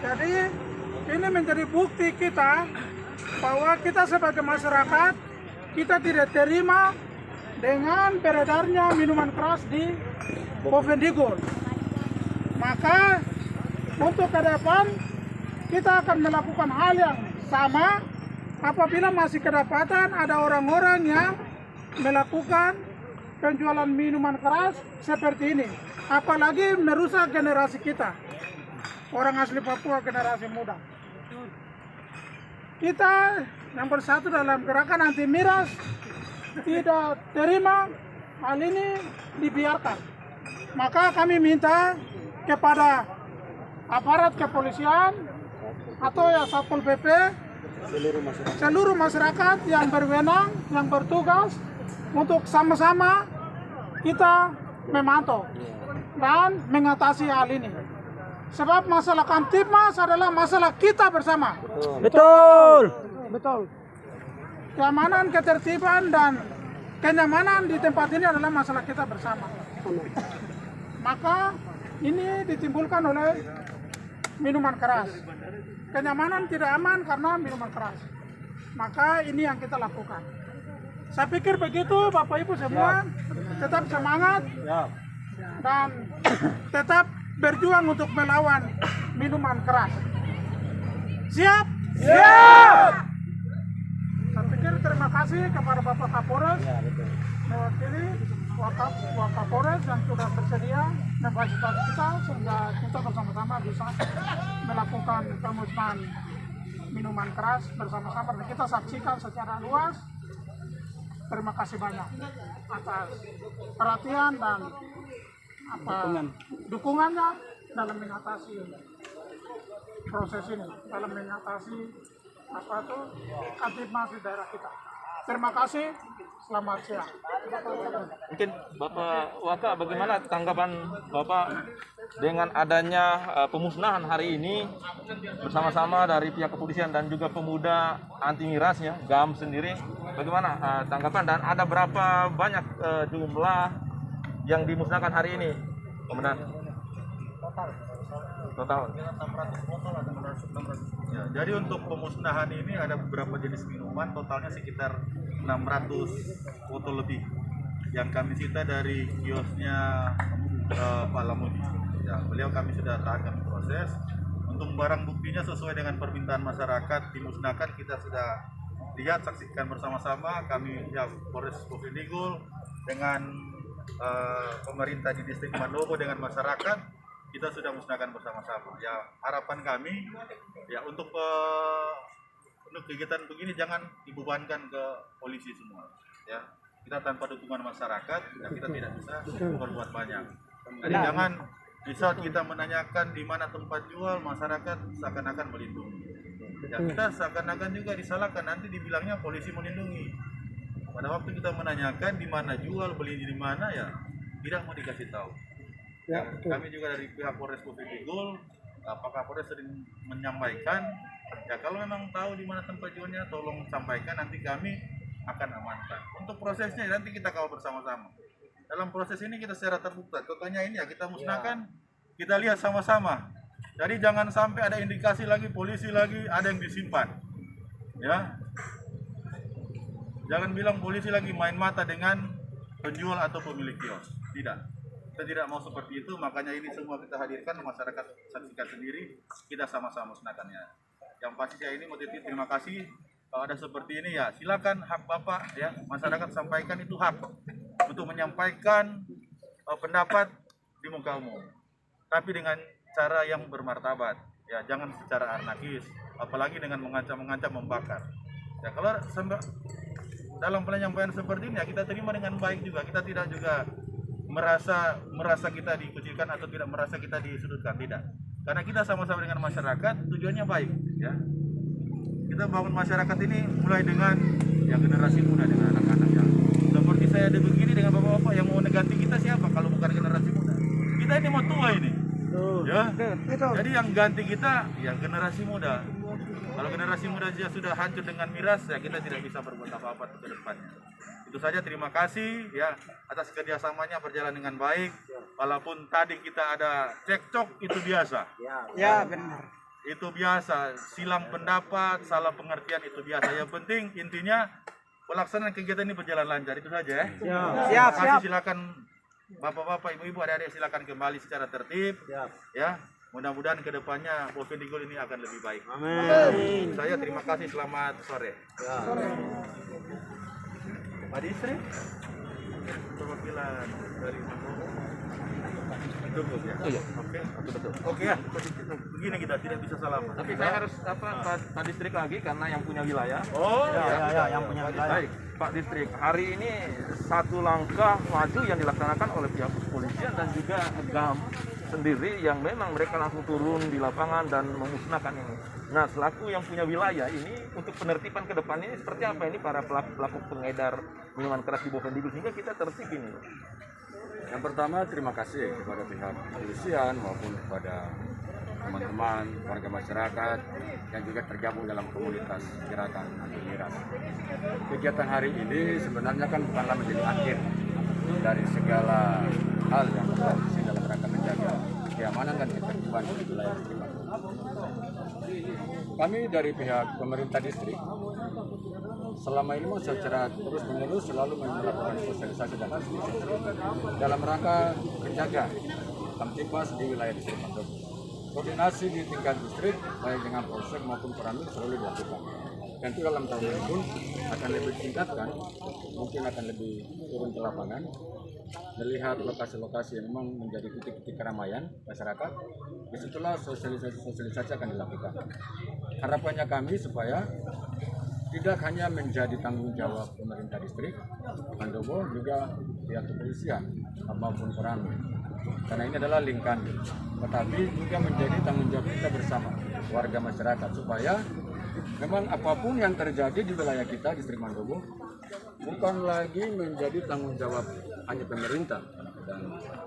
Jadi ini menjadi bukti kita bahwa kita sebagai masyarakat kita tidak terima dengan beredarnya minuman keras di Bovendigul. Maka untuk ke depan kita akan melakukan hal yang sama apabila masih kedapatan ada orang-orang yang melakukan penjualan minuman keras seperti ini. Apalagi merusak generasi kita, orang asli Papua generasi muda. Kita yang bersatu dalam gerakan anti miras tidak terima hal ini dibiarkan. Maka kami minta kepada aparat kepolisian atau ya Satpol PP, seluruh masyarakat yang berwenang, yang bertugas untuk sama-sama kita memantau dan mengatasi hal ini. Sebab masalah Kamtibmas adalah masalah kita bersama. Betul. Betul. Keamanan, ketertiban dan kenyamanan di tempat ini adalah masalah kita bersama. Maka ini ditimbulkan oleh minuman keras. Kenyamanan tidak aman karena minuman keras. Maka ini yang kita lakukan. Saya pikir begitu Bapak Ibu semua, tetap semangat dan tetap berjuang untuk melawan minuman keras. Siap? Siap. Saya pikir terima kasih kepada Bapak Kapolres mewakili Wakapolres yang sudah bersedia memfasilitasi kita sehingga kita bersama-sama bisa melakukan pemusnahan minuman keras bersama-sama dan kita saksikan secara luas. Terima kasih banyak atas perhatian dan dukungannya dalam mengatasi proses ini, dalam mengatasi Kamtibmas di daerah kita. Terima kasih, selamat siang. Mungkin Bapak Waka, bagaimana tanggapan Bapak dengan adanya pemusnahan hari ini bersama-sama dari pihak kepolisian dan juga pemuda anti miras ya, GAM sendiri, bagaimana tanggapan dan ada berapa banyak jumlah yang dimusnahkan hari ini, Komandan? Total. Ya, jadi untuk pemusnahan ini ada beberapa jenis minuman, totalnya sekitar 600 botol lebih yang kami sita dari kiosnya Pak Lamudi. Ya, beliau kami sudah tahan proses. Untuk barang buktinya sesuai dengan permintaan masyarakat dimusnahkan, kita sudah lihat, saksikan bersama-sama. Kami ya Polres Bovendigul dengan pemerintah di distrik Mandobo dengan masyarakat, kita sudah musnahkan bersama-sama. Ya, harapan kami ya untuk kegiatan begini jangan dibebankan ke polisi semua. Ya, kita tanpa dukungan masyarakat, ya kita tidak bisa berbuat banyak. Jadi jangan di saat kita menanyakan di mana tempat jual, masyarakat seakan-akan melindungi. Ya, kita seakan-akan juga disalahkan, nanti dibilangnya polisi melindungi. Pada waktu kita menanyakan di mana jual, beli di mana, ya tidak mau dikasih tahu. Ya, kami juga dari pihak Polres Bovendigul, Pak Kapolres sering menyampaikan, ya kalau memang tahu di mana tempat jualnya, tolong sampaikan, nanti kami akan amankan. Untuk prosesnya nanti kita kawal bersama-sama. Dalam proses ini kita secara terbuka, contohnya ini ya kita musnahkan, kita lihat sama-sama. Jadi jangan sampai ada indikasi lagi, polisi lagi, ada yang disimpan. Ya, jangan bilang polisi lagi main mata dengan penjual atau pemilik kios. Tidak. Kita tidak mau seperti itu, makanya ini semua kita hadirkan, masyarakat saksikan sendiri, kita sama-sama musnahkannya. Yang pasti saya ini mau terima kasih, kalau ada seperti ini ya silakan, hak Bapak ya, masyarakat sampaikan, itu hak untuk menyampaikan pendapat di muka umum. Tapi dengan cara yang bermartabat, ya jangan secara anarkis, apalagi dengan mengancam-mengancam, membakar. Ya kalau dalam penyampaian seperti ini ya kita terima dengan baik juga, kita tidak juga merasa kita dikucilkan atau tidak merasa kita disudutkan, tidak. Karena kita sama-sama dengan masyarakat, tujuannya baik ya. Kita bangun masyarakat ini mulai dengan ya generasi muda, dengan anak-anak yang seperti saya ada begini, dengan bapak-bapak yang mau ganti kita siapa kalau bukan generasi muda. Kita ini mau tua ini. Ya. Jadi yang ganti kita ya generasi muda. Kalau generasi muda sudah hancur dengan miras, ya kita tidak bisa berbuat apa-apa ke depannya. Itu saja, terima kasih ya atas kerjasamanya, berjalan dengan baik. Walaupun tadi kita ada cekcok, itu biasa. Ya benar. itu biasa, silang pendapat, salah pengertian itu biasa. Yang penting intinya pelaksanaan kegiatan ini berjalan lancar, itu saja ya. Siap, Kasih silakan bapak-bapak, ibu-ibu, adik-adik silakan kembali secara tertib. Ya, mudah-mudahan kedepannya Bovendigul ini akan lebih baik. Amin. Saya terima kasih, selamat sore. Pak Distri, perwakilan dari Tunggu ya. Oke ya. Begini kita tidak bisa salaman. Tapi saya harus Pak Distrik lagi karena yang punya wilayah. Oh Ya, yang punya wilayah. Baik, Pak Distrik. Hari ini satu langkah maju yang dilaksanakan oleh pihak kepolisian dan juga GAM sendiri yang memang mereka langsung turun di lapangan dan memusnahkan ini. Nah, selaku yang punya wilayah ini untuk penertiban ke depan ini seperti apa ini para pelaku pengedar minuman keras di Bovendigul sehingga kita tertib ini. Yang pertama, terima kasih kepada pihak kepolisian maupun kepada teman-teman warga masyarakat yang juga tergabung dalam komunitas gerakan anti miras. Kegiatan hari ini sebenarnya kan bukanlah menjadi akhir dari segala hal yang berfungsi dalam rangka menjaga keamanan dan ketertiban di wilayah Distrik. Kami dari pihak pemerintah distrik selama ini secara terus-menerus selalu melakukan sosialisasi dan aktivitas dalam rangka menjaga Kamtibmas di wilayah Distrik Mandobo. Koordinasi di tingkat distrik baik dengan Polsek maupun Koramil selalu dilakukan. Tentu dalam tahun ini pun akan lebih ditingkatkan, mungkin akan lebih turun ke lapangan, melihat lokasi-lokasi yang memang menjadi titik-titik keramaian masyarakat. Disitulah sosialisasi akan dilakukan. Harapannya kami supaya tidak hanya menjadi tanggung jawab pemerintah distrik Mandobo, juga pihak kepolisian maupun Koramil. Karena ini adalah lingkan, tetapi juga menjadi tanggung jawab kita bersama warga masyarakat supaya memang apapun yang terjadi di wilayah kita Distrik Mandobo bukan lagi menjadi tanggung jawab hanya pemerintah dan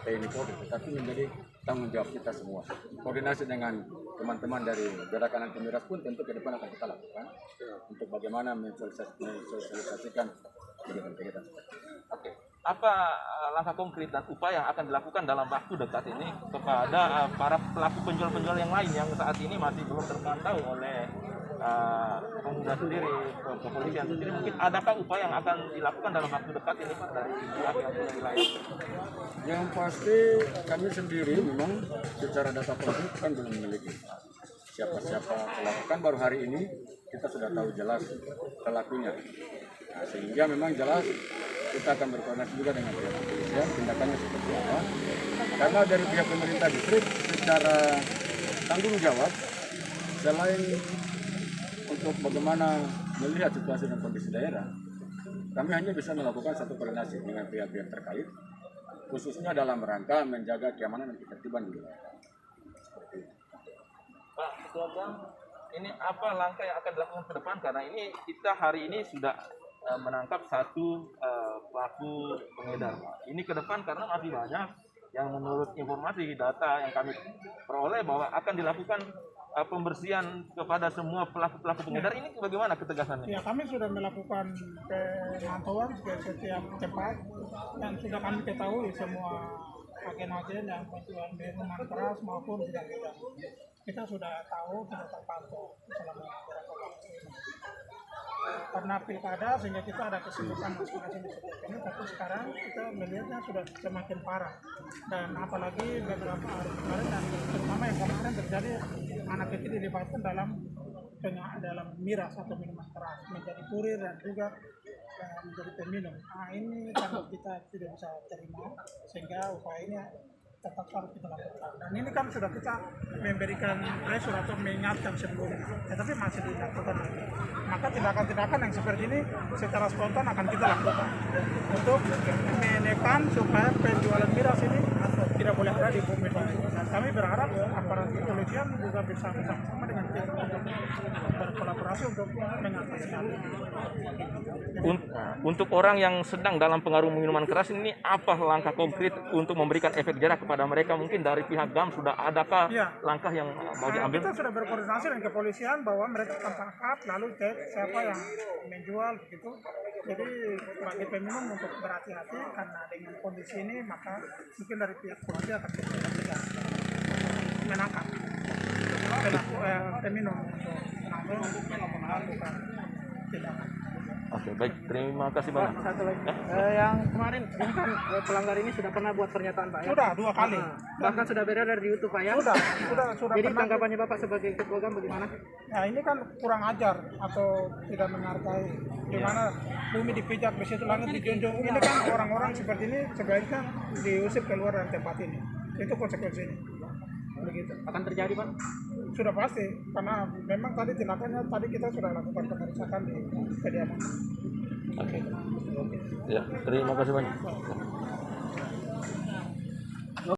TNI Polri, tetapi menjadi tanggung jawab kita semua. Koordinasi dengan teman-teman dari gerakan anti miras pun tentu ke depan akan kita lakukan untuk bagaimana mensosialisasikan kegiatan-kegiatan. Oke. Apa langkah konkret dan upaya yang akan dilakukan dalam waktu dekat ini kepada para pelaku penjual-penjual yang lain yang saat ini masih belum terpantau oleh pemuda sendiri, kepolisian sendiri? Mungkin adakah upaya yang akan dilakukan dalam waktu dekat ini Pak dari pihak yang punya wilayah? Yang pasti kami sendiri memang secara data konkret kan belum memiliki siapa-siapa pelaku. Kan baru hari ini kita sudah tahu jelas pelakunya. Nah, sehingga memang jelas kita akan berkoordinasi juga dengan pihak kepolisian tindakannya seperti apa. Karena dari pihak pemerintah distrik secara tanggung jawab selain untuk bagaimana melihat situasi dan kondisi daerah, kami hanya bisa melakukan satu koordinasi dengan pihak-pihak terkait, khususnya dalam rangka menjaga keamanan dan ketertiban di wilayah. Pak Ketua Bang, ini apa langkah yang akan dilakukan ke depan? Karena ini kita hari ini sudah menangkap satu pelaku pengedar. Ini ke depan karena masih banyak yang menurut informasi data yang kami peroleh bahwa akan dilakukan pembersihan kepada semua pelaku-pelaku pengedar. Ini bagaimana ketegasannya? Ya, kami sudah melakukan pemantauan ke setiap tempat dan sudah kami ketahui semua agen-agen yang menjual minuman keras maupun tidak. Kita sudah tahu, kita terpantau selama beberapa waktu ini. Karena pilkada sehingga kita ada kesibukan masing-masing di setiap ini, tapi sekarang kita melihatnya sudah semakin parah. Dan apalagi beberapa hari kemarin dan terutama yang kemarin terjadi anak kecil dilibatkan dalam miras atau minuman keras, menjadi kurir dan juga menjadi peminum. Nah, ini kan kita tidak bisa terima sehingga upayanya tetap harus kita lakukan. Dan ini kan sudah kita memberikan pressure atau mengingatkan sebelumnya, tetapi masih dilakukan lagi. Maka tindakan-tindakan yang seperti ini secara spontan akan kita lakukan untuk menekan supaya penjualan miras ini tidak boleh ada di Bovendigul. Dan kami berharap aparat kepolisian juga bisa bersama dengan kita untuk berkolaborasi untuk mengatasi hal ini. Untuk orang yang sedang dalam pengaruh minuman keras ini, apa langkah konkret untuk memberikan efek jerak kepada mereka? Mungkin dari pihak GAM sudah adakah langkah yang mau diambil? Kita sudah berkoordinasi dengan kepolisian bahwa mereka akan tangkap lalu cek siapa yang menjual begitu. Jadi bagi peminum untuk berhati-hati karena dengan kondisi ini maka mungkin dari pihak polisi akan kita menangkap. peminum untuk melakukan tindakan. Oke, baik. Terima kasih banyak. Satu lagi. Yang kemarin ini kan pelanggar ini sudah pernah buat pernyataan Pak ya? Sudah 2 kali. Bahkan sudah beredar di YouTube Pak ya? Sudah Jadi pernah. tanggapannya Bapak sebagai ketua GAM bagaimana? Nah ini kan kurang ajar atau tidak menghargai di mana bumi dipijak di situ langit dijunjung. Ini kan orang-orang seperti ini sebaiknya diusir keluar dari tempat ini. Itu konsekuensinya. Begitu. Akan terjadi Pak? Sudah pasti karena memang tadi tindakannya tadi kita sudah lakukan pemeriksaan di kediaman. Oke. Ya, terima kasih banyak.